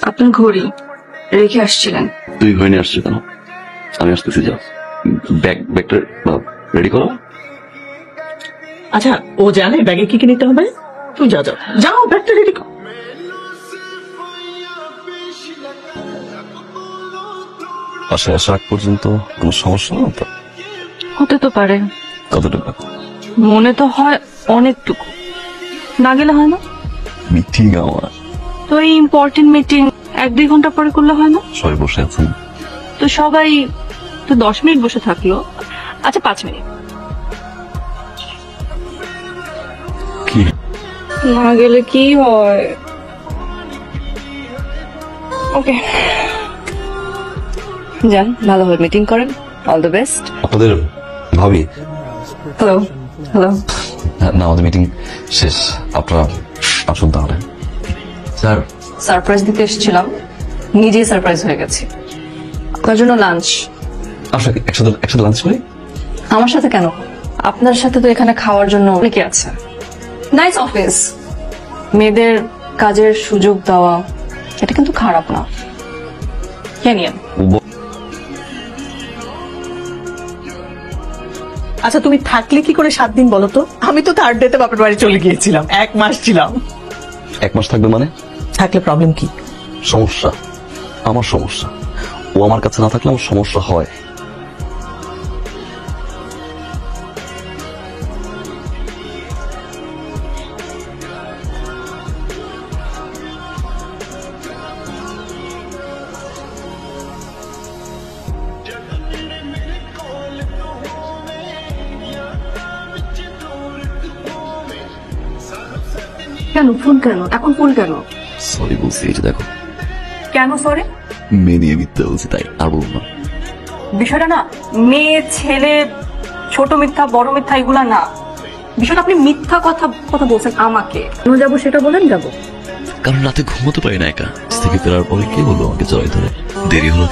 আপনার ঘড়ি রেখে আসছিলেন। তুই ঘড়ি নিয়ে আসছিস কেন? আমি আসতেছি, যাও ব্যাগটা রেডি করো। আচ্ছা, ও জানে ব্যাগে কি কি নিতে হবে? তুই যাও যাও যাও, ব্যাগটা রেডি কর। বাসায় আসার আগ পর্যন্ত কোনো সমস্যা না তো? হতে তো পারে। কতটুকু? মনে তো হয় অনেকটুকু। না গেলে হয় না? মিটিং আমার, তো এই ইম্পর্টেন্ট মিটিং 1-2 ঘন্টা পরে করলে হয় না? সবাই বসে আছেন তো সবাই তো 10 মিনিট বসে থাকলো। আচ্ছা 5 মিনিট কি? না গেলে কি হয়? ওকে যান, ভালোভাবে মিটিং করেন। All the best. আপনাদের ভাবি? Hello hello. না, আমাদের মিটিং শেষ, আপনারা আসুন তাহলে। স্যার, সারপ্রাইজ দিতে এসেছিলাম, নিজেই সারপ্রাইজ হয়ে গেছি। আপনার জন্য লাঞ্চ। আসলে একসাথে লাঞ্চ করি? আমার সাথে কেন? আপনার সাথে তো এখানে খাওয়ার জন্য অনেকে আছে। Nice office. মেয়েদের কাজের সুযোগ দেওয়া এটা কিন্তু খারাপ না। আচ্ছা, তুমি থাকলে কি করে 7 দিন বলো তো? আমি তো 3rd ডেতে বাপের বাড়ি চলে গিয়েছিলাম, 1 মাস ছিলাম। 1 মাস থাকবে মানে? থাকলে প্রবলেম কি? সমস্যা, আমার সমস্যা। ও আমার কাছে না থাকলে আমার সমস্যা হয়। কেন ফোন কেন এখন ফোন কেন? সরি বলছি, এটা দেখো। কেন সরি? মেয়ে নিয়ে মিথ্যা বলছি, তাই আর বলবো না। বিষয়টা না মেয়ে ছেলে, ছোট মিথ্যা বড় মিথ্যা এগুলা না। বিষয়টা আপনি মিথ্যা কথা বলছেন আমাকে। কেন যাবো সেটা বলেন। যাবো কারণ রাতে ঘুমোতে পারি না একা। থেকে ফেরার পরে কে বললো আমাকে জড়াই ধরে? দেরি হলো।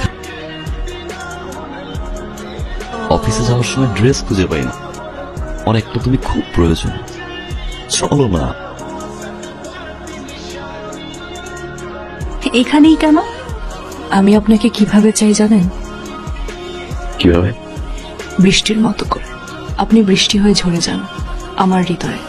অফিসে যাওয়ার সময় ড্রেস খুঁজে পাই না। অনেকটা তুমি খুব প্রয়োজন, চলো না। এখানেই কেন? আমি আপনাকে কিভাবে চাই জানেন? কিভাবে? বৃষ্টির মতো করে। আপনি বৃষ্টি হয়ে ঝরে যান আমার হৃদয়ে।